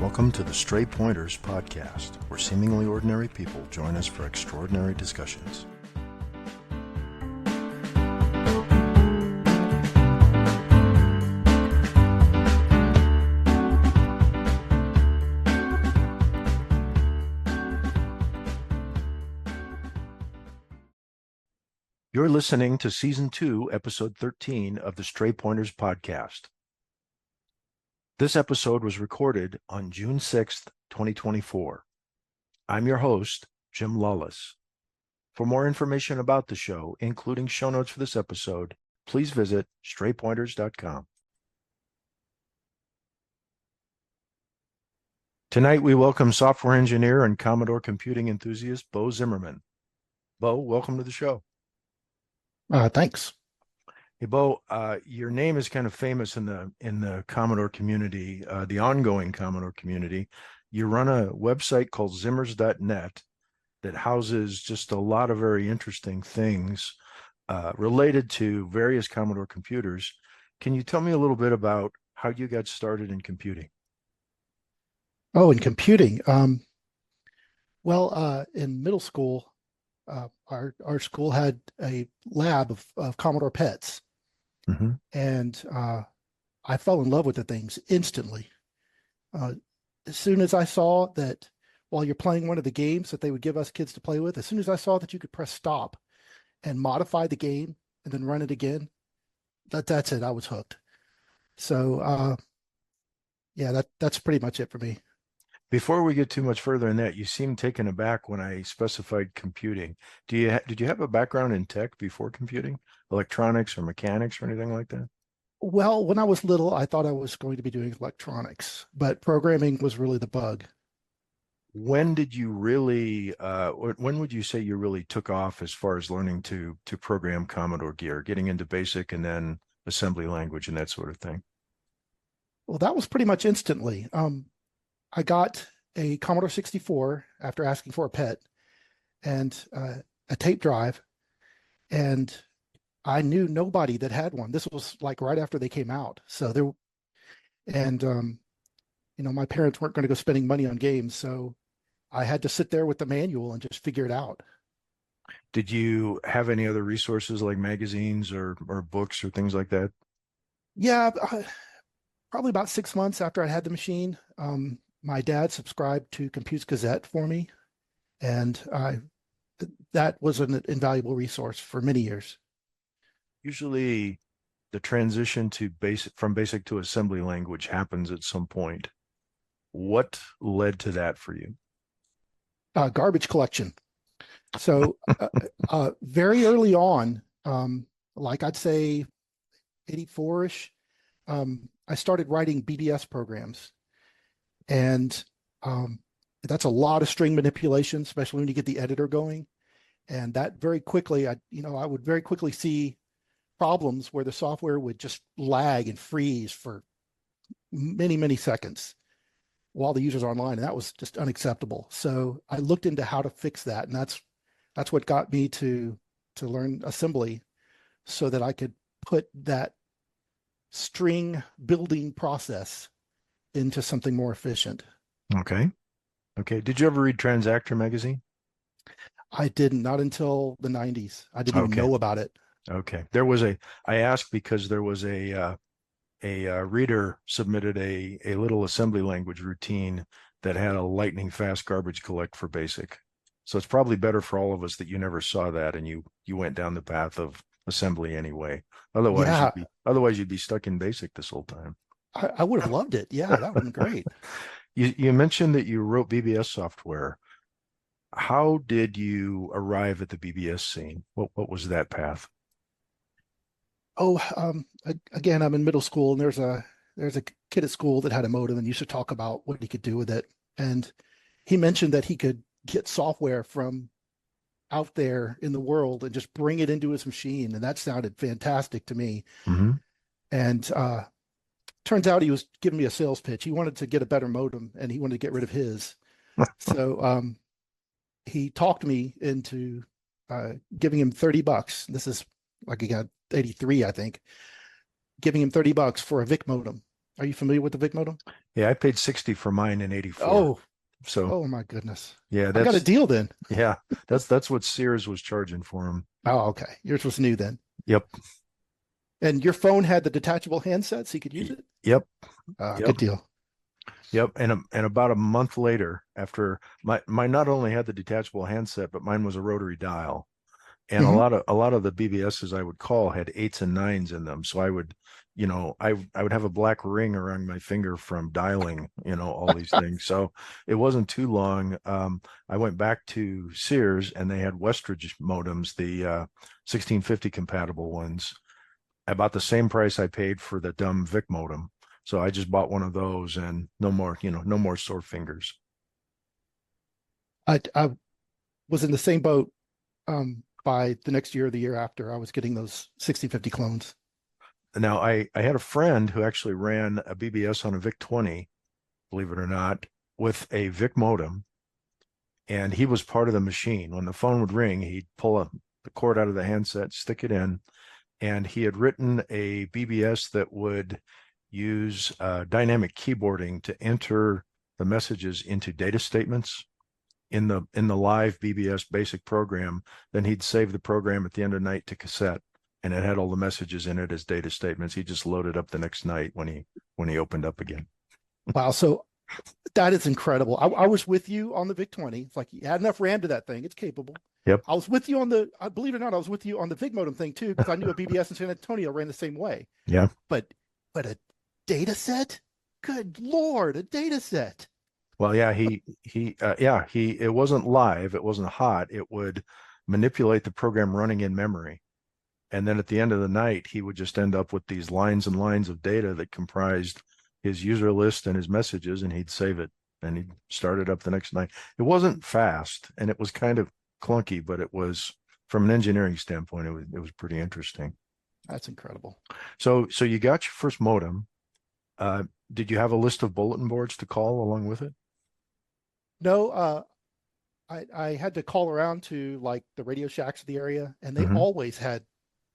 Welcome to the Stray Pointers podcast, where seemingly ordinary people join us for extraordinary discussions. You're listening to Season 2, Episode 13 of the Stray Pointers podcast. This episode was recorded on June 6th, 2024. I'm your host, Jim Lawless. For more information about the show, including show notes for this episode, please visit straypointers.com. Tonight, we welcome software engineer and Commodore computing enthusiast Bo Zimmerman. Bo, welcome to the show. Thanks. Hey, Bo, your name is kind of famous in the Commodore community, the ongoing Commodore community. You run a website called zimmers.net that houses just a lot of very interesting things related to various Commodore computers. Can you tell me a little bit about how you got started in computing? Oh, in computing. In middle school, our school had a lab of Commodore PETs. Mm-hmm. And I fell in love with the things instantly. As soon as I saw that while you're playing one of the games that they would give us kids to play with, as soon as I saw that you could press stop and modify the game and then run it again, that's it. I was hooked. So that's pretty much it for me. Before we get too much further in that, you seemed taken aback when I specified computing. Did you have a background in tech before computing, electronics or mechanics or anything like that? Well, when I was little, I thought I was going to be doing electronics, but programming was really the bug. When did you really, when would you say you really took off as far as learning to program Commodore gear, getting into BASIC and then assembly language and that sort of thing? Well, that was pretty much instantly. I got a Commodore 64 after asking for a PET and a tape drive, and I knew nobody that had one. This was like right after they came out. So my parents weren't going to go spending money on games, so I had to sit there with the manual and just figure it out. Did you have any other resources like magazines or books or things like that? Yeah, probably about 6 months after I had the machine. My dad subscribed to Compute's Gazette for me, and that was an invaluable resource for many years. Usually the transition from basic to assembly language happens at some point. What led to that for you? Garbage collection. So very early on, like I'd say 84-ish, I started writing BBS programs. And that's a lot of string manipulation, especially when you get the editor going. And that very quickly, I would very quickly see problems where the software would just lag and freeze for many, many seconds while the user's online. And that was just unacceptable. So I looked into how to fix that. And that's what got me to learn assembly so that I could put that string building process into something more efficient. Okay. Did you ever read Transactor magazine? I didn't, not until the 90s. I didn't even know about it. Okay. I asked because there was a reader submitted a little assembly language routine that had a lightning fast garbage collect for BASIC. So it's probably better for all of us that you never saw that and you went down the path of assembly anyway. Otherwise you'd be stuck in BASIC this whole time. I would have loved it. Yeah, that would have been great. You mentioned that you wrote BBS software. How did you arrive at the BBS scene? What was that path? Again, I'm in middle school, and there's a kid at school that had a modem and used to talk about what he could do with it. And he mentioned that he could get software from out there in the world and just bring it into his machine. And that sounded fantastic to me. Mm-hmm. And turns out he was giving me a sales pitch. He wanted to get a better modem and he wanted to get rid of his. So he talked me into giving him $30. This is like he got 83, I think, giving him $30 for a VIC modem. Are you familiar with the VIC modem? Yeah, I paid 60 for mine in 84. Oh, So oh my goodness. yeah, I got a that's deal then. yeah, that's what Sears was charging for them. Oh, okay. Yours was new then. Yep. And your phone had the detachable handset so you could use it? Yep. Good Yep. deal. Yep. And about a month later, after my not only had the detachable handset, but mine was a rotary dial. And Hmm. a lot of the BBSs I would call had eights and nines in them. So I would, I would have a black ring around my finger from dialing, all these things. So it wasn't too long. I went back to Sears and they had Westridge modems, the 1650 compatible ones, about the same price I paid for the dumb Vic modem. So I just bought one of those and no more, no more sore fingers. I was in the same boat by the next year or the year after. I was getting those 6050 clones. Now I had a friend who actually ran a BBS on a VIC 20, believe it or not, with a VIC modem, and he was part of the machine. When the phone would ring, he'd pull the cord out of the handset, stick it in, and he had written a BBS that would use dynamic keyboarding to enter the messages into data statements in the live BBS basic program. Then he'd save the program at the end of the night to cassette, and it had all the messages in it as data statements. He just loaded up the next night when he opened up again. Wow. So that is incredible. I was with you on the VIC 20. It's like you had enough RAM to that thing. It's capable. Yep. I was with you on I believe it or not, I was with you on the VIC modem thing too, because I knew a BBS in San Antonio ran the same way. Yeah. But a data set? Good Lord, a data set. Well, yeah, he it wasn't live, it wasn't hot. It would manipulate the program running in memory. And then at the end of the night, he would just end up with these lines and lines of data that comprised his user list and his messages, and he'd save it and he'd start it up the next night. It wasn't fast and it was kind of clunky, but it was from an engineering standpoint, it was pretty interesting. That's incredible. So you got your first modem. Uh, did you have a list of bulletin boards to call along with it? No, I had to call around to like the Radio Shacks of the area, and they Hmm. always had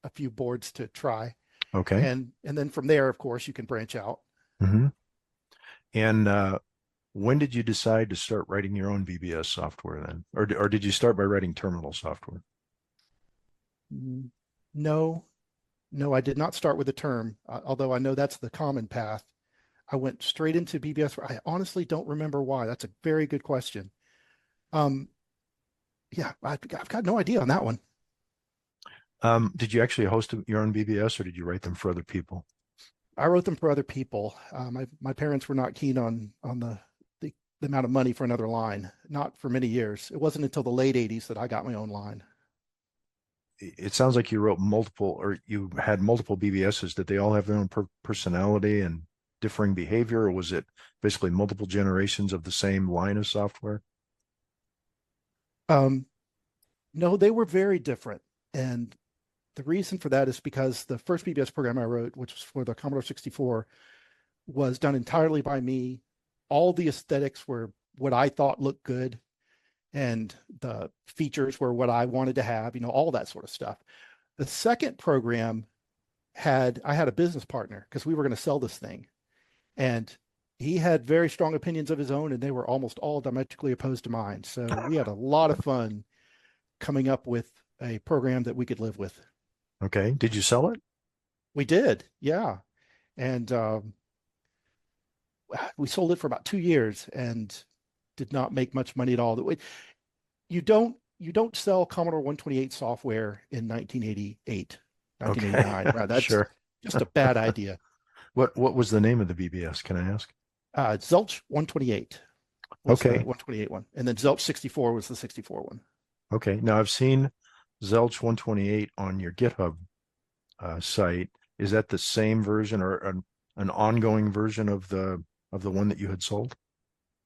a few boards to try. Okay. And then from there, of course, you can branch out. Hmm. And when did you decide to start writing your own BBS software then? Or did you start by writing terminal software? Mm, No, no, I did not start with a term, although I know that's the common path. I went straight into BBS. I honestly don't remember why. That's a very good question. Um, yeah, I've got no idea on that one. Did you actually host your own BBS or did you write them for other people? I wrote them for other people. My parents were not keen on the amount of money for another line, not for many years. It wasn't until the late 80s that I got my own line. It sounds like you wrote multiple or you had multiple BBSs. Did they all have their own personality and differing behavior, or was it basically multiple generations of the same line of software? Um, no, they were very different. And the reason for that is because the first BBS program I wrote, which was for the Commodore 64, was done entirely by me. All the aesthetics were what I thought looked good, and the features were what I wanted to have, all that sort of stuff. The second program I had a business partner because we were going to sell this thing, and he had very strong opinions of his own, and they were almost all diametrically opposed to mine. So we had a lot of fun coming up with a program that we could live with. Okay. Did you sell it? We did, yeah. And we sold it for about 2 years and did not make much money at all. You don't sell Commodore 128 software in 1988, Okay. 1989. Right? That's Sure. just a bad idea. What was the name of the BBS? Can I ask? Zelch 128 was the Okay. 128 one, and then Zelch 64 was the 64 one. Okay. Now I've seen Zelch 128 on your GitHub site. Is that the same version or an ongoing version of the one that you had sold?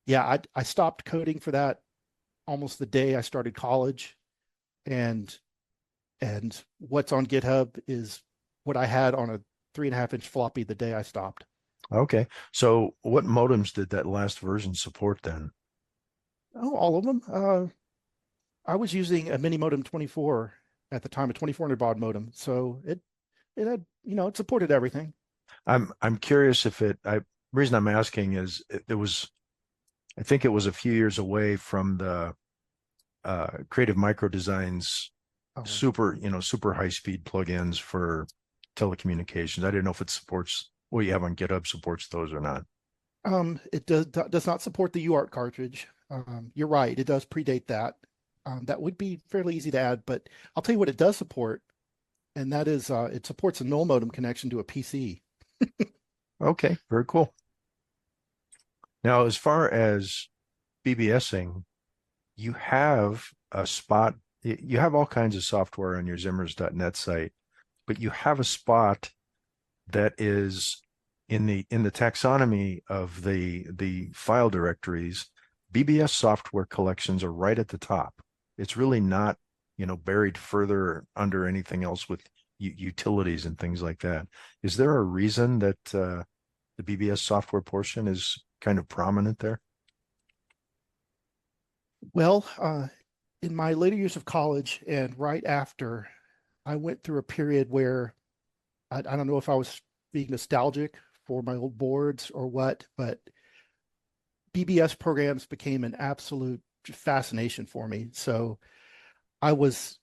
Yeah, I stopped coding for that almost the day I started college, and what's on GitHub is what I had on a 3.5 inch floppy the day I stopped. Okay. So what modems did that last version support then? Oh, all of them. I was using a mini modem 24 at the time, a 2400 baud modem. So it had, it supported everything. I'm curious if reason I'm asking is it was I think it was a few years away from the Creative Micro Designs Oh, super high speed plugins for telecommunications. I didn't know if it supports what you have on GitHub supports those or not. it does not support the UART cartridge. You're right, it does predate that. That would be fairly easy to add, but I'll tell you what it does support, and that is it supports a null modem connection to a PC. Okay, very cool. Now, as far as BBSing, you have a spot, you have all kinds of software on your Zimmers.net site, but you have a spot that is in the taxonomy of the file directories. BBS software collections are right at the top. It's really not, buried further under anything else with utilities and things like that. Is there a reason that the BBS software portion is kind of prominent there? Well, in my later years of college and right after, I went through a period where I don't know if I was being nostalgic for my old boards or what, but BBS programs became an absolute fascination for me. So I was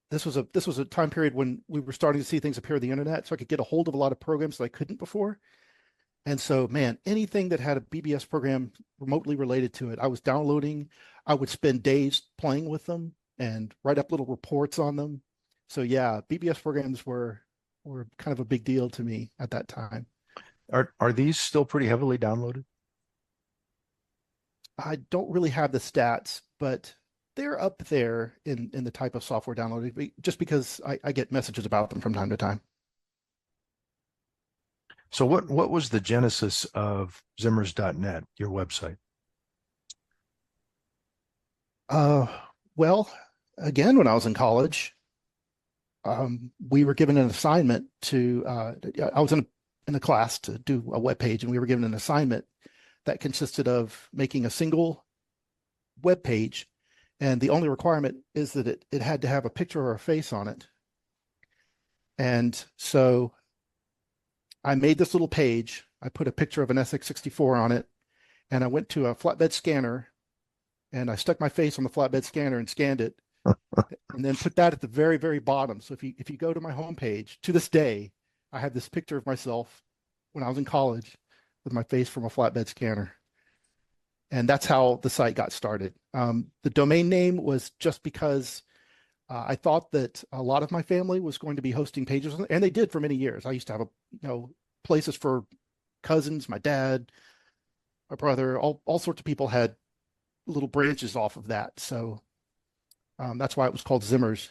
this was a time period when we were starting to see things appear on the internet, so I could get a hold of a lot of programs that I couldn't before. And so, man, anything that had a BBS program remotely related to it, I was downloading. I would spend days playing with them and write up little reports on them. So yeah, BBS programs were kind of a big deal to me at that time. Are these still pretty heavily downloaded? I don't really have the stats, but they're up there in the type of software downloaded just because I get messages about them from time to time. So what was the genesis of Zimmers.net, your website? Uh, well, again, when I was in college, we were given an assignment to I was in a class to do a web page, and we were given an assignment that consisted of making a single web page, and the only requirement is that it had to have a picture or a face on it. And so I made this little page. I put a picture of an SX64 on it, and I went to a flatbed scanner and I stuck my face on the flatbed scanner and scanned it, and then put that at the very, very bottom. So if you go to my homepage, to this day, I have this picture of myself when I was in college with my face from a flatbed scanner. And that's how the site got started. The domain name was just because I thought that a lot of my family was going to be hosting pages, and they did for many years. I used to have places for cousins, my dad, my brother, all sorts of people had little branches off of that. So that's why it was called Zimmers.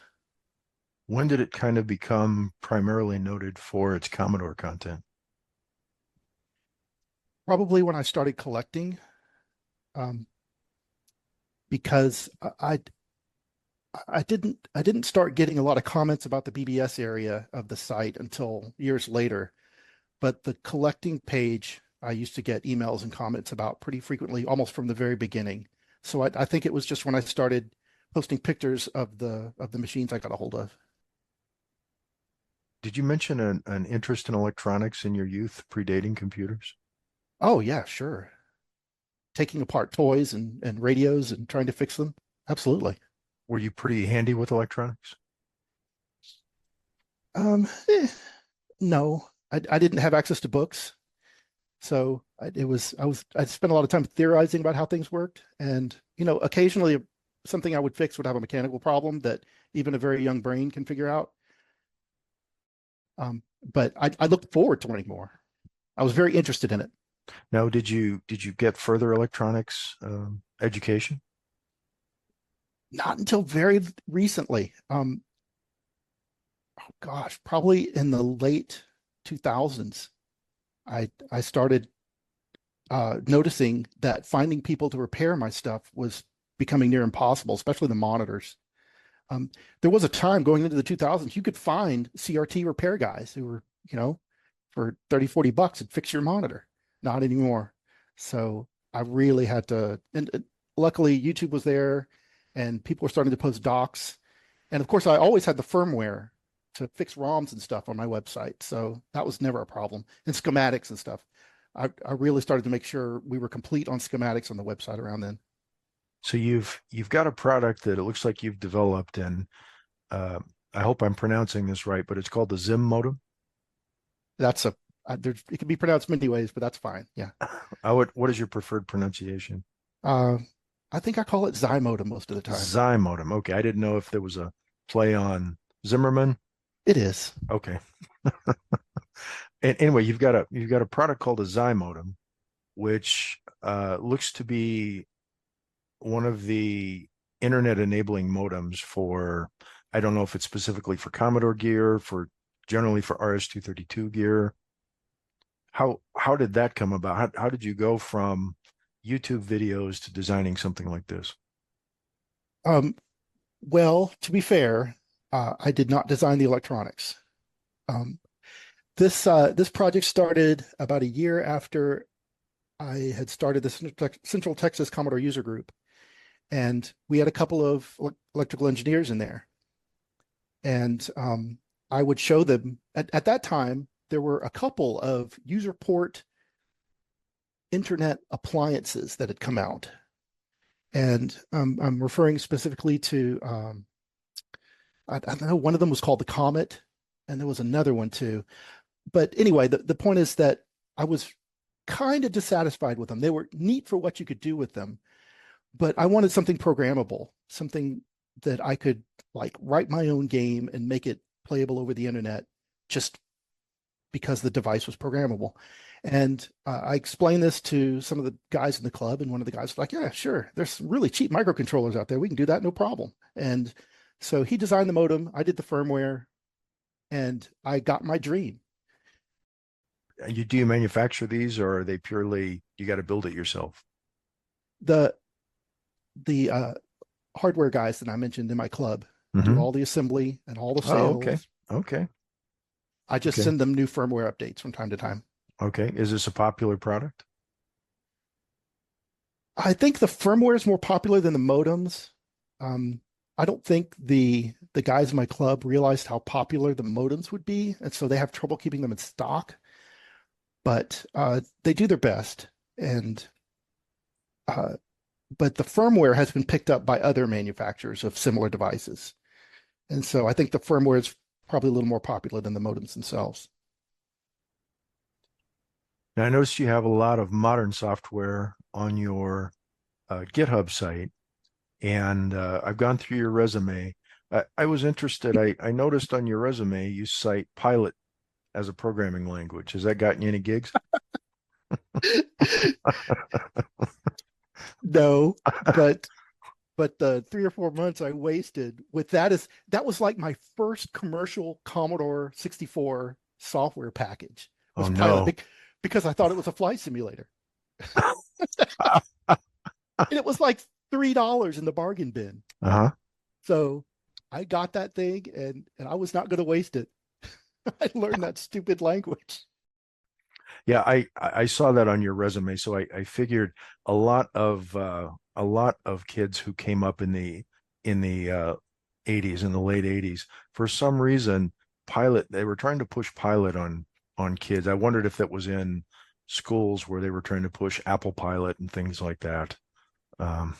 When did it kind of become primarily noted for its Commodore content? Probably when I started collecting, um, because I didn't start getting a lot of comments about the BBS area of the site until years later. But the collecting page, I used to get emails and comments about pretty frequently, almost from the very beginning. So I think it was just when I started posting pictures of the machines I got a hold of. Did you mention an interest in electronics in your youth predating computers? Oh yeah, sure. Taking apart toys and radios and trying to fix them. Absolutely. Were you pretty handy with electronics? Um, eh, no, I didn't have access to books. So I spent a lot of time theorizing about how things worked. And, occasionally something I would fix would have a mechanical problem that even a very young brain can figure out. But I looked forward to learning more. I was very interested in it. Now, did you get further electronics education? Not until very recently. Oh gosh, probably in the late 2000s, I started noticing that finding people to repair my stuff was becoming near impossible, especially the monitors. Um, there was a time going into the 2000s, you could find CRT repair guys who were, for 30, 40 bucks and fix your monitor. Not anymore. So I really had to, and luckily YouTube was there and people were starting to post docs. And of course, I always had the firmware to fix ROMs and stuff on my website. So that was never a problem. And schematics and stuff. I really started to make sure we were complete on schematics on the website around then. So you've got a product that it looks like you've developed, and uh, I hope I'm pronouncing this right, but it's called the Zim modem. That's a it can be pronounced many ways, but that's fine. Yeah. What is your preferred pronunciation? Uh, I think I call it Zymoda most of the time. Xi modem. Okay, I didn't know if there was a play on Zimmerman. It is. Okay. And anyway, you've got a product called a Xi modem, which looks to be one of the internet enabling modems for, I don't know if it's specifically for Commodore gear, for generally for RS-232 gear. How did that come about? How did you go from YouTube videos to designing something like this? Um, well, to be fair, I did not design the electronics. Um, this project started about a year after I had started the Central Texas Commodore user group, and we had a couple of electrical engineers in there, and I would show them at that time there were a couple of user port internet appliances that had come out, and I'm referring specifically to I don't know, one of them was called the Comet, and there was another one too. But anyway, the point is that I was kind of dissatisfied with them. They were neat for what you could do with them, but I wanted something programmable, something that I could like write my own game and make it playable over the internet just because the device was programmable. And I explained this to some of the guys in the club, and one of the guys was like, "Yeah, sure. There's some really cheap microcontrollers out there. We can do that, no problem." And so he designed the modem, I did the firmware, and I got my dream. Do you manufacture these, or are they purely you got to build it yourself? The the hardware guys that I mentioned in my club do Hmm. all the assembly and all the Oh, okay. sales. Okay. I just Okay. send them new firmware updates from time to time. Okay. Is this a popular product? I think the firmware is more popular than the modems. Um, I don't think the guys in my club realized how popular the modems would be, and so they have trouble keeping them in stock. But they do their best, and uh, but the firmware has been picked up by other manufacturers of similar devices, and so I think the firmware is probably a little more popular than the modems themselves. Now, I noticed you have a lot of modern software on your GitHub site, and I've gone through your resume. I was interested. I noticed on your resume you cite Pilot as a programming language. Has that gotten you any gigs? No, but the 3 or 4 months I wasted with that was like my first commercial Commodore 64 software package Oh was Pilot no. because I thought it was a flight simulator. And it was like $3 in the bargain bin. Uh-huh. So I got that thing and I was not going to waste it. I learned that stupid language. Yeah, I saw that on your resume, so I figured a lot of kids who came up in the 80s, in the late 80s, for some reason, Pilot, they were trying to push Pilot on kids. I wondered if that was in schools where they were trying to push Apple Pilot and things like that. Um,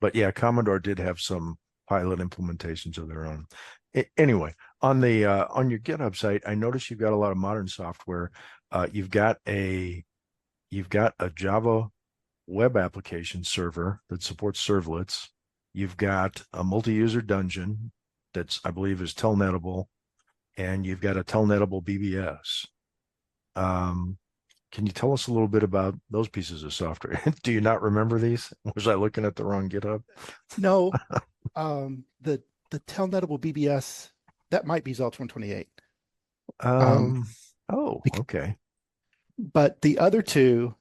but yeah, Commodore did have some Pilot implementations of their own. Anyway, on your GitHub site, I noticed you've got a lot of modern software. You've got a Java web application server that supports servlets. You've got a multi-user dungeon that's, I believe, is telnettable, and you've got a telnettable BBS. Um, can you tell us a little bit about those pieces of software? Do you not remember these? Was I looking at the wrong GitHub? No, the telnettable BBS that might be Zeltron 28. Um, Um, oh, bec- okay. but the other two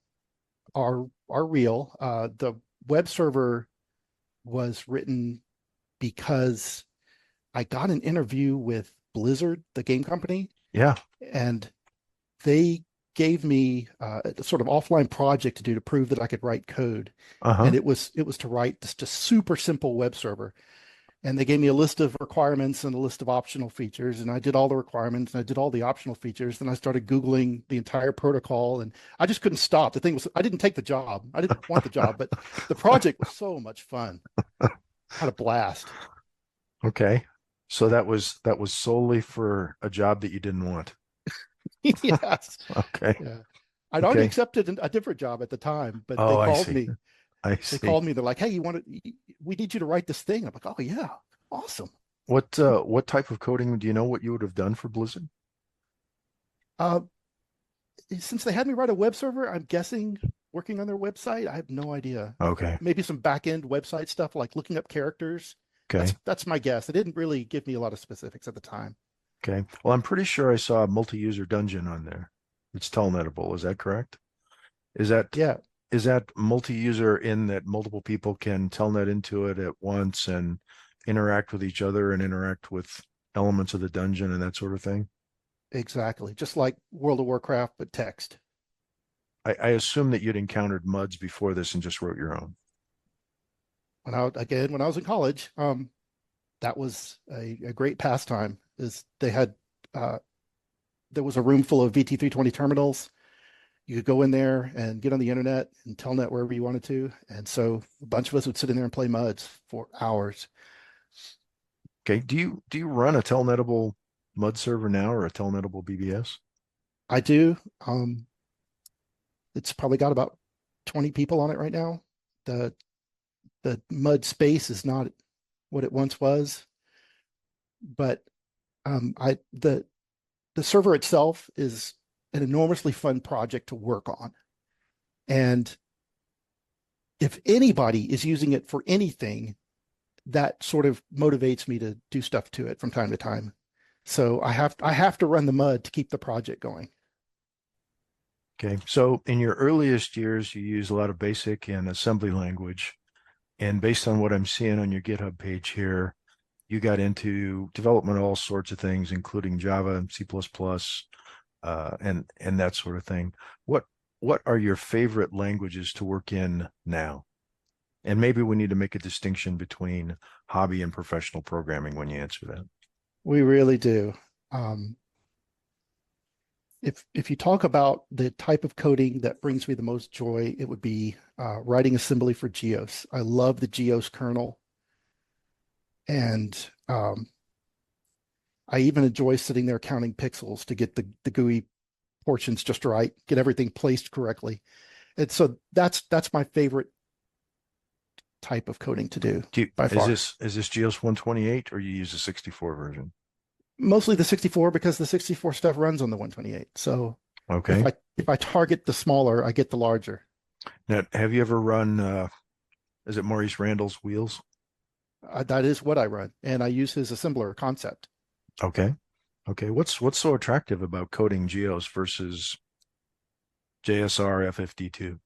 are real. The web server was written because I got an interview with Blizzard, the game company, Yeah. and they gave me a sort of offline project to do to prove that I could write code. Uh-huh. And it was to write just a super simple web server. And they gave me a list of requirements and a list of optional features. And I did all the requirements and I did all the optional features. Then I started Googling the entire protocol and I just couldn't stop. The thing was, I didn't take the job. I didn't want the job, but the project was so much fun. I had a blast. Okay. So that was solely for a job that you didn't want. Yes. Okay. Yeah. I'd already Okay. accepted a different job at the time, but they Oh, I called see. me. I They see. called me. They're like, "Hey, we need you to write this thing." I'm like, "Oh yeah, awesome." What type of coding do you know what you would have done for Blizzard? Uh, since they had me write a web server, I'm guessing working on their website. I have no idea. Okay. Maybe some back end website stuff like looking up characters. Okay. That's my guess. They didn't really give me a lot of specifics at the time. Okay. Well, I'm pretty sure I saw a multi-user dungeon on there. It's telnetable. Is that correct? Is that Yeah, is that multi-user in that multiple people can telnet into it at once and interact with each other and interact with elements of the dungeon and that sort of thing? exactly. Just like World of Warcraft, but text. I assume that you'd encountered MUDs before this and just wrote your own. When I was in college, that was a great pastime. Is they had uh, there was a room full of VT320 terminals. You could go in there and get on the internet and telnet wherever you wanted to. And so a bunch of us would sit in there and play MUDs for hours. Okay. Do you run a telnetable MUD server now or a telnetable BBS? I do. Um, it's probably got about 20 people on it right now. The the MUD space is not what it once was, but I the server itself is an enormously fun project to work on. And if anybody is using it for anything, that sort of motivates me to do stuff to it from time to time. So I have to run the mud to keep the project going. Okay. So in your earliest years, you use a lot of basic and assembly language. And based on what I'm seeing on your GitHub page here, you got into development of all sorts of things, including Java and C++, and that sort of thing. What what are your favorite languages to work in now? And maybe we need to make a distinction between hobby and professional programming when you answer that. We really do. Um, if you talk about the type of coding that brings me the most joy, it would be writing assembly for GEOS. I love the GEOS kernel, and I even enjoy sitting there counting pixels to get the GUI portions just right, get everything placed correctly. And so that's my favorite type of coding to do by Is far. this GEOS 128 or you use the 64 version? Mostly the 64 because the 64 stuff runs on the 128. So if Okay. I target the smaller, I get the larger. Now, have you ever run is it Maurice Randall's wheels? That is what I run, and I use his assembler concept. Okay. Okay. What's so attractive about coding GEOS versus JSR FFD2?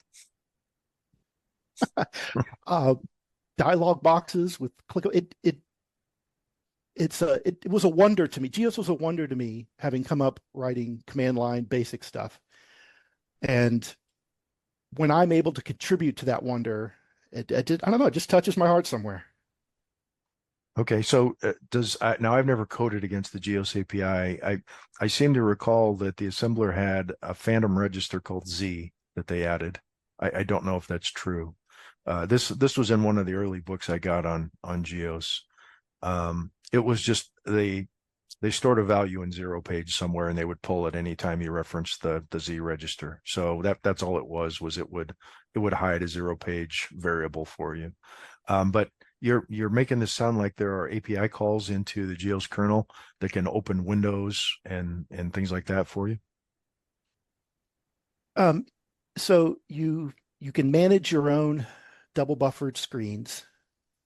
uh, Dialog boxes with click. It was a wonder to me. GEOS was a wonder to me, having come up writing command line basic stuff. And when I'm able to contribute to that wonder, I don't know, it just touches my heart somewhere. Okay, so now I've never coded against the GEOS API. I seem to recall that the assembler had a phantom register called Z that they added. I don't know if that's true. This was in one of the early books I got on GEOS. It was just they stored a value in zero page somewhere and they would pull it anytime you referenced the Z register. So that's all it was it would hide a zero page variable for you. But you're making this sound like there are API calls into the GEOS kernel that can open windows and things like that for you. Um, so you can manage your own double buffered screens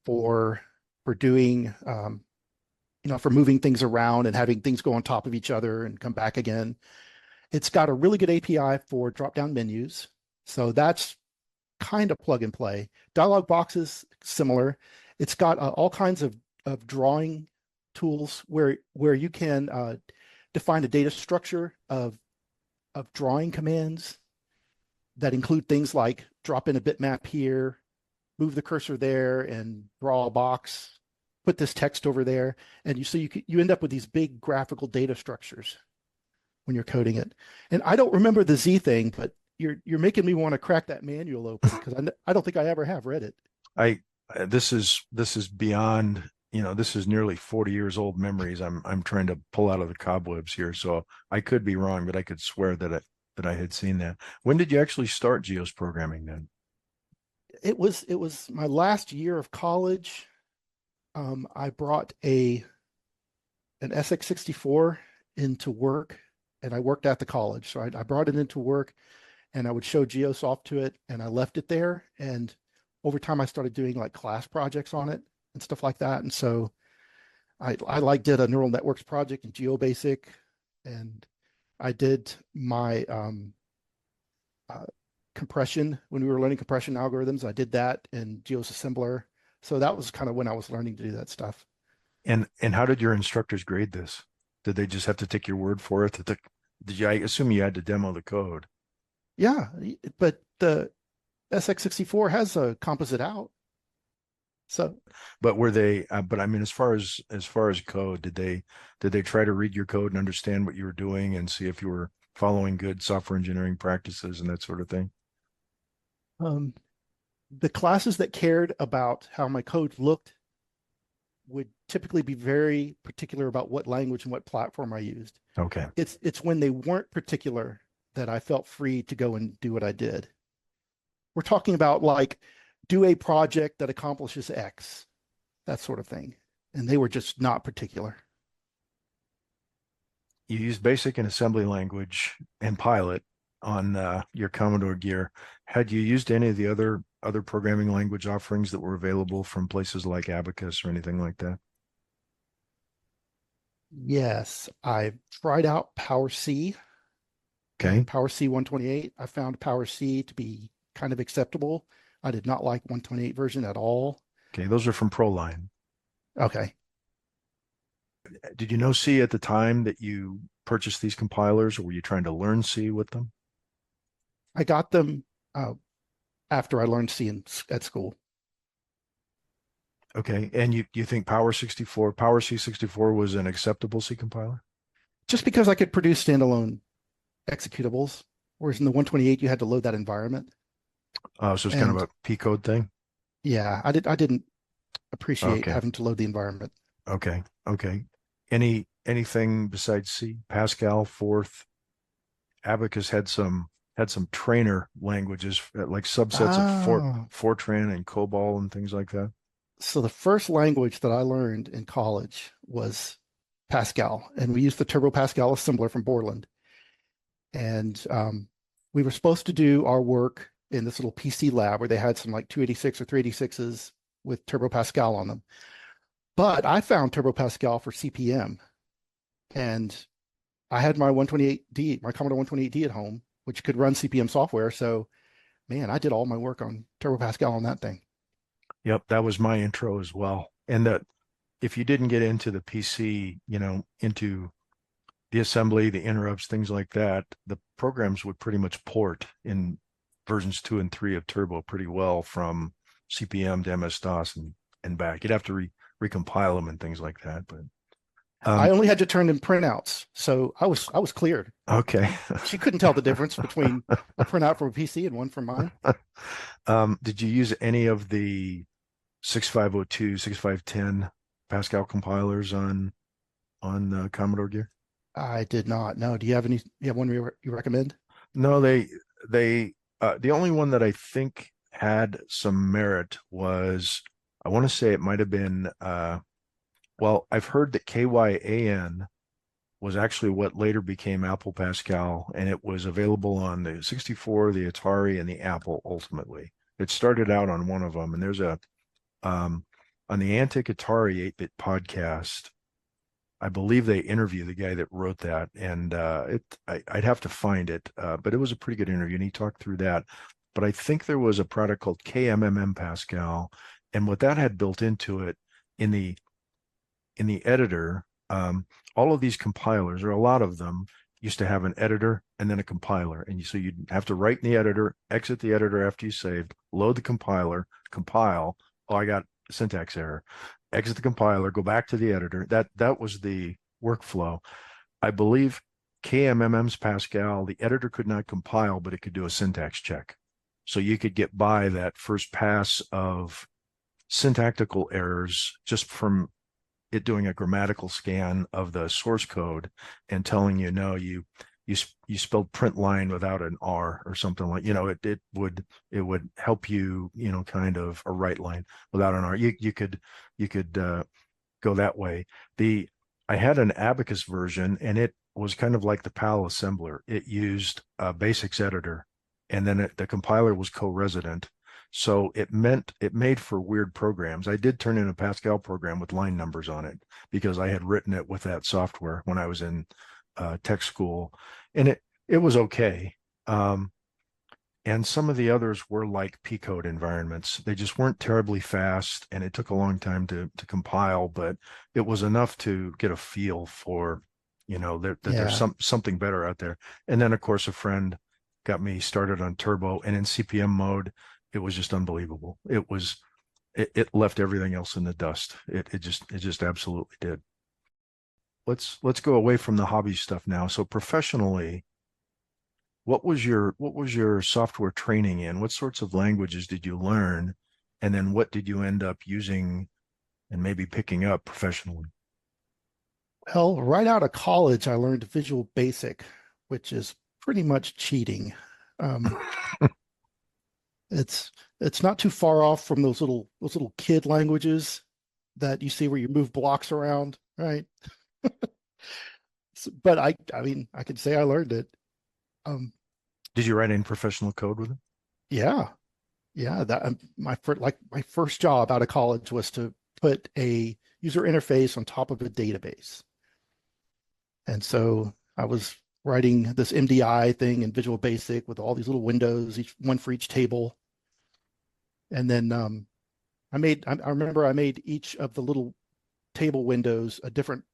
for doing for moving things around and having things go on top of each other and come back again. It's got a really good API for drop down menus. So that's kind of plug and play. Dialog boxes, similar. It's got all kinds of drawing tools where you can define a data structure of drawing commands that include things like drop in a bitmap here, move the cursor there, and draw a box put this text over there, and you end up with these big graphical data structures when you're coding it. And I don't remember the Z thing, but you're making me want to crack that manual open because I don't think I ever have read it. I this is beyond, this is nearly 40 years old memories. I'm trying to pull out of the cobwebs here, so I could be wrong, but I could swear that I had seen that. When did you actually start GEOS programming then? It was my last year of college. I brought a an SX64 into work, and I worked at the college. So I brought it into work, and I would show GEOS off to it, and I left it there. And over time, I started doing like class projects on it and stuff like that. And so I like did a neural networks project in GeoBasic, and I did my uh, compression when we were learning compression algorithms. I did that in GEOS Assembler. So that was kind of when I was learning to do that stuff. And how did your instructors grade this? Did they just have to take your word for it? Did you, I assume you had to demo the code. Yeah, but the SX64 has a composite out. So But were they, but I mean, as far as code, did they try to read your code and understand what you were doing and see if you were following good software engineering practices and that sort of thing? um, the classes that cared about how my code looked would typically be very particular about what language and what platform I used. Okay. It's when they weren't particular that I felt free to go and do what I did. We're talking about like do a project that accomplishes X, that sort of thing. And they were just not particular. You used basic and assembly language and pilot on your Commodore gear. Had you used any of the other programming language offerings that were available from places like Abacus or anything like that? Yes, I tried out Power C Okay. and Power C 128. I found Power C to be kind of acceptable. I did not like 128 version at all. Okay. Those are from Proline. Okay. Did you know C at the time that you purchased these compilers, or were you trying to learn C with them? I got them after I learned at school. Okay. And you think Power C64 was an acceptable C compiler? Just because I could produce standalone executables, whereas in the 128 you had to load that environment. So it's kind of And a P code thing. yeah, I didn't appreciate Okay. having to load the environment. Okay. Okay. Anything besides C? Pascal, Forth, Abacus had some trainer languages, like subsets of Ah, Fortran and COBOL and things like that. so the first language that I learned in college was Pascal, and we used the Turbo Pascal assembler from Borland. And we were supposed to do our work in this little PC lab where they had some like 286 or 386s with Turbo Pascal on them. But I found Turbo Pascal for CPM, and I had my 128D, my Commodore 128D at home, which could run CPM software. So, man, I did all my work on Turbo Pascal on that thing. Yep, that was my intro as well. And that if you didn't get into the PC, into the assembly, the interrupts, things like that, the programs would pretty much port in versions 2 and 3 of Turbo pretty well from CPM to MS-DOS and back. You'd have to recompile them and things like that. But I um, only had to turn in printouts, so I was cleared. okay. She couldn't tell the difference between a printout from a PC and one from mine. Did you use any of the 6502, 6510 Pascal compilers on Commodore gear? I did not. No. Do you have any? You have one you recommend? No, the only one that I think had some merit was, I want to say it might have been, well, I've heard that KYAN was actually what later became Apple Pascal, and it was available on the 64, the Atari, and the Apple ultimately. It started out on one of them, and there's um, on the Antic Atari 8-bit podcast, I believe they interview the guy that wrote that, and I'd have to find it, but it was a pretty good interview, and he talked through that. But I think there was a product called KMMM Pascal, and what that had built into it in the editor, all of these compilers, or a lot of them, used to have an editor and then a compiler, and so you'd have to write in the editor, exit the editor after you saved, load the compiler, compile. Oh, I got syntax error. exit the compiler, go back to the editor. That was the workflow. I believe KMMM's Pascal, the editor could not compile, but it could do a syntax check. So you could get by that first pass of syntactical errors just from it doing a grammatical scan of the source code and telling you, no, you spelled print line without an R or something like, it would help you, kind of a right line without an R. You could go that way. The I had an Abacus version, and it was kind of like the PAL assembler. It used a basics editor, and then the compiler was co-resident. So it made for weird programs. I did turn in a Pascal program with line numbers on it because I had written it with that software when I was in tech school, and it was okay. Um, and some of the others were like P code environments. They just weren't terribly fast, and it took a long time to compile, but it was enough to get a feel for, that there's Yeah. something better out there. And then, of course, a friend got me started on Turbo, and in CPM mode, it was just unbelievable. It left everything else in the dust. It just absolutely did. Let's go away from the hobby stuff now. So professionally, what was your software training in? What sorts of languages did you learn? And then what did you end up using and maybe picking up professionally? Well, right out of college, I learned Visual Basic, which is pretty much cheating. Um, it's it's not too far off from those little kid languages that you see where you move blocks around, right? But I mean, I can say I learned it. Um, Did you write any professional code with it? yeah, yeah. That my first job out of college was to put a user interface on top of a database, and so I was writing this MDI thing in Visual Basic with all these little windows, each one for each table, and then I remember I made each of the little table windows a different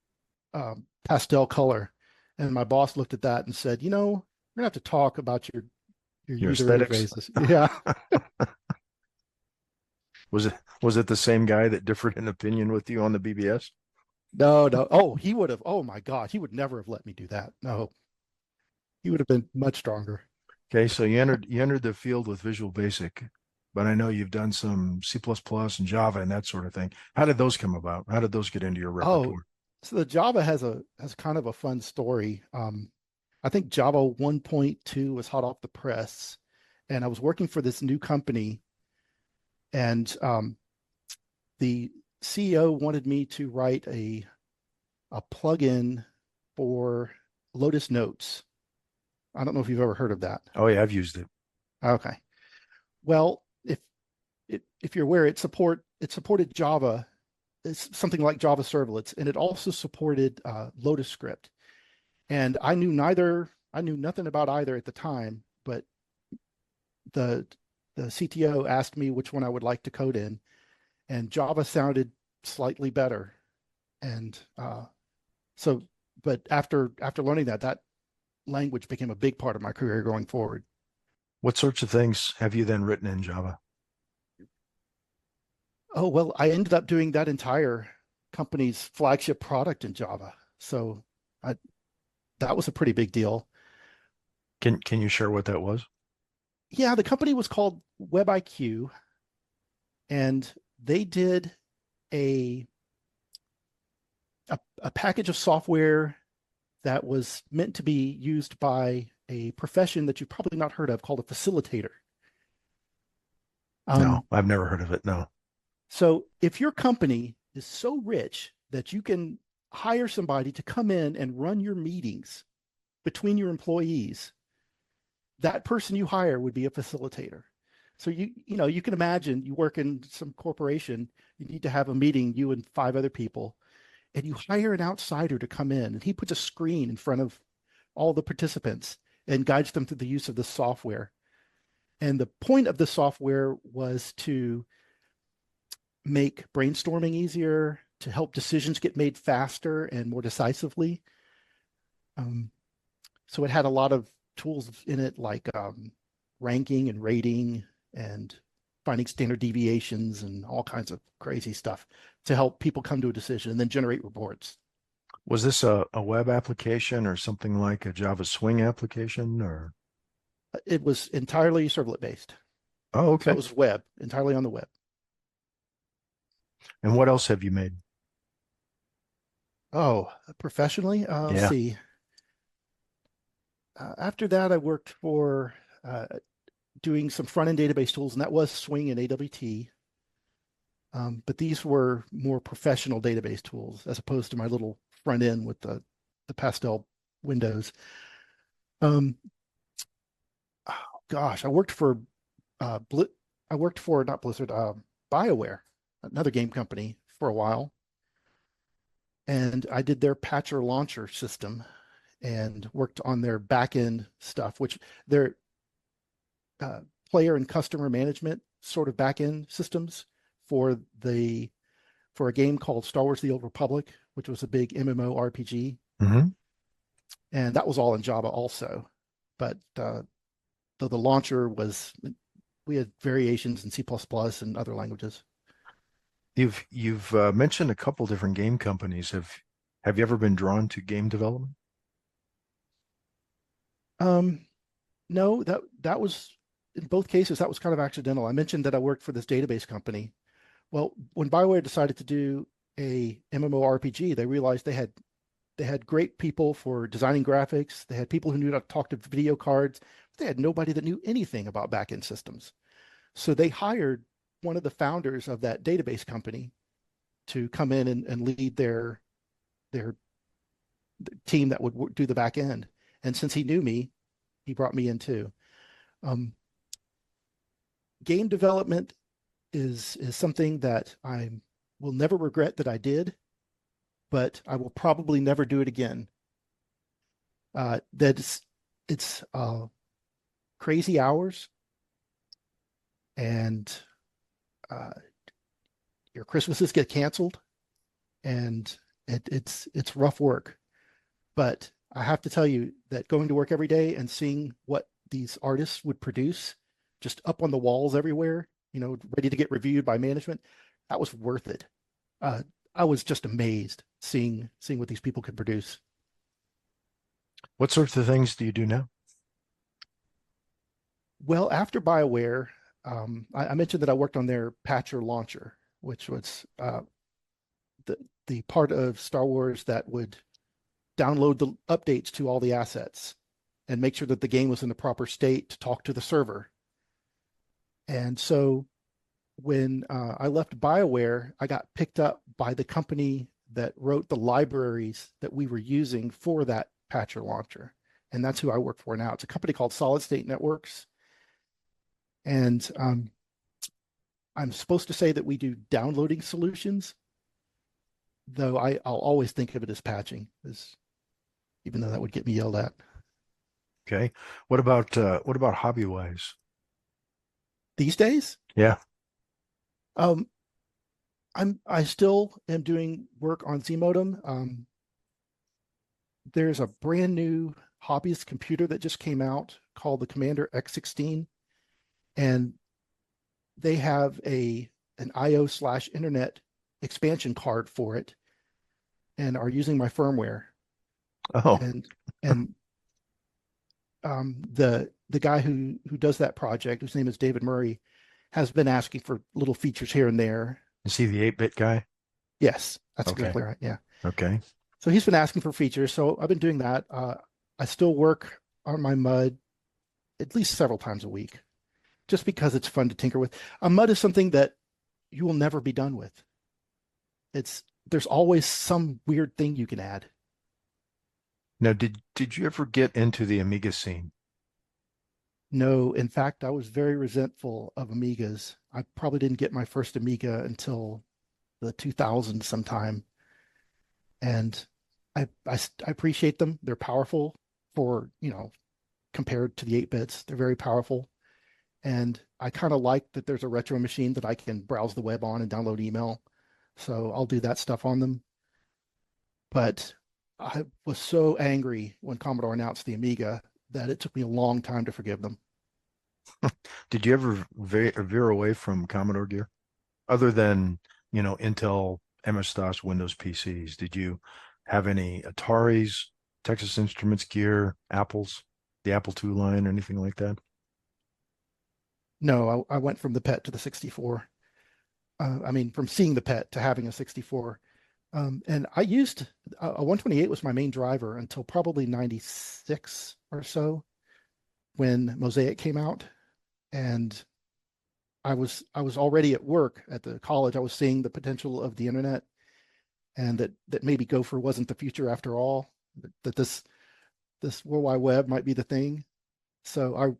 pastel color. And my boss looked at that and said, we're gonna have to talk about your Your user aesthetics? interfaces. Yeah. Was it the same guy that differed in opinion with you on the BBS? No, no. Oh, he would have, oh my God, he would never have let me do that. No, he would have been much stronger. Okay, so you entered the field with Visual Basic, but I know you've done some C++ and Java and that sort of thing. How did those come about? How did those get into your Oh, repertoire? so the Java has kind of a fun story. I think Java 1.2 was hot off the press, and I was working for this new company, and the CEO wanted me to write a plugin for Lotus Notes. I don't know if you've ever heard of that. Oh yeah, I've used it. Okay. Well, if you're aware, it supported Java. It's something like Java servlets, and it also supported Lotus script. And I knew nothing about either at the time, but the the CTO asked me which one I would like to code in, and Java sounded slightly better. And so, but after learning that language became a big part of my career going forward. What sorts of things have you then written in Java? Oh, well, I ended up doing that entire company's flagship product in Java. So I, that was a pretty big deal. Can you share what that was? Yeah, the company was called WebIQ, and they did a, a package of software that was meant to be used by a profession that you've probably not heard of called a facilitator. No, Um, I've never heard of it. No. so if your company is so rich that you can hire somebody to come in and run your meetings between your employees, that person you hire would be a facilitator. So you can imagine you work in some corporation, you need to have a meeting, you and five other people, and you hire an outsider to come in, and he puts a screen in front of all the participants and guides them through the use of the software. And the point of the software was to make brainstorming easier, to help decisions get made faster and more decisively. Um, so it had a lot of tools in it like ranking and rating and finding standard deviations and all kinds of crazy stuff to help people come to a decision and then generate reports. Was this a web application or something like a Java Swing application or? It was entirely servlet based. Oh, So it okay. was web, entirely on the web. And what else have you made? Oh, professionally, let's Yeah. see. After that, I worked for doing some front end database tools, and that was Swing and AWT. But these were more professional database tools as opposed to my little front end with the pastel windows. Um, oh, gosh, I worked for I worked for not Blizzard, BioWare, another game company for a while, and I did their patcher launcher system and worked on their back end stuff, which their uh, player and customer management sort of back end systems for the for a game called Star Wars: The Old Republic, which was a big MMO RPG, Hmm. and that was all in Java also. But the launcher was we had variations in C++ and other languages. You've mentioned a couple different game companies. Have you ever been drawn to game development? Um, no, that was in both cases that was kind of accidental. I mentioned that I worked for this database company. Well, when BioWare decided to do a MMORPG, they realized they had great people for designing graphics. They had people who knew how to talk to video cards. But they had nobody that knew anything about backend systems. So they hired one of the founders of that database company to come in and lead their team that would do the back end. And since he knew me, he brought me in too. Um, Game development is something that I will never regret that I did, but I will probably never do it again. That's it's crazy hours, and uh, your Christmases get canceled, and it's rough work. But I have to tell you that going to work every day and seeing what these artists would produce just up on the walls everywhere, ready to get reviewed by management, that was worth it. Uh, I was just amazed seeing what these people could produce. What sorts of things do you do now? Well, after BioWare, I mentioned that I worked on their patcher launcher, which was the the part of Star Wars that would download the updates to all the assets and make sure that the game was in the proper state to talk to the server. And so when I left BioWare, I got picked up by the company that wrote the libraries that we were using for that patcher launcher. And that's who I work for now. It's a company called Solid State Networks. And I'm supposed to say that we do downloading solutions, though I'll always think of it as patching, even though that would get me yelled at. Okay. What about hobby wise? These days, Yeah. um, I still am doing work on Z-Modem. There's a brand new hobbyist computer that just came out called the Commander X16, and they have an IO/internet expansion card for it, and are using my firmware. Oh, And and the guy who does that project, whose name is David Murray, has been asking for little features here and there. is he the 8-bit guy? Yes, that's Okay. exactly right. Yeah. Okay. So he's been asking for features. So I've been doing that. I still work on my MUD at least several times a week, just because it's fun to tinker with. A MUD is something that you will never be done with. There's always some weird thing you can add. Now, did you ever get into the Amiga scene? No, in fact, I was very resentful of Amigas. I probably didn't get my first Amiga until the 2000s sometime. And I appreciate them. They're powerful for, compared to the 8 bits. They're very powerful. And I kind of like that there's a retro machine that I can browse the web on and download email. So I'll do that stuff on them. But I was so angry when Commodore announced the Amiga that it took me a long time to forgive them. Did you ever veer away from Commodore gear other than, Intel, MS-DOS, Windows PCs? Did you have any Ataris, Texas Instruments gear, Apples, the Apple II line, or anything like that? No, I went from the PET to the 64. I mean, from seeing the PET to having a 64. And I used a 128 was my main driver until probably 96 or so when Mosaic came out. And I was already at work at the college. I was seeing the potential of the internet and that maybe Gopher wasn't the future after all, that this World Wide Web might be the thing. So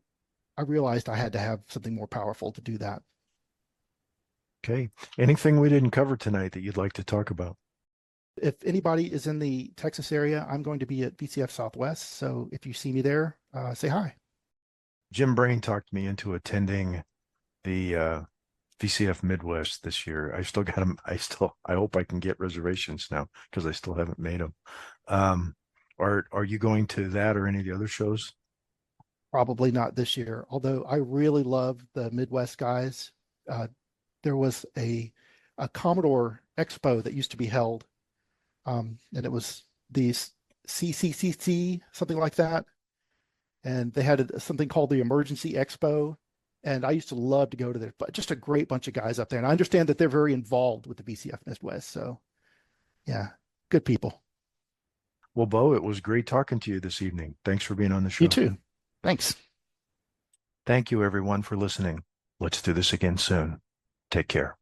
I realized I had to have something more powerful to do that. Okay. Anything we didn't cover tonight that you'd like to talk about? If anybody is in the Texas area, I'm going to be at VCF Southwest. So if you see me there, say hi. Jim Brain talked me into attending the VCF Midwest this year. I still got them. I hope I can get reservations now because I still haven't made them. Are you going to that or any of the other shows? Probably not this year, although I really love the Midwest guys. There was a Commodore Expo that used to be held, and it was these CCCC, something like that. And they had something called the Emergency Expo. And I used to love to go to there, but just a great bunch of guys up there. And I understand that they're very involved with the VCF Midwest. So, yeah, good people. Well, Bo, it was great talking to you this evening. Thanks for being on the You show. too. Thanks. Thank you, everyone, for listening. Let's do this again soon. Take care.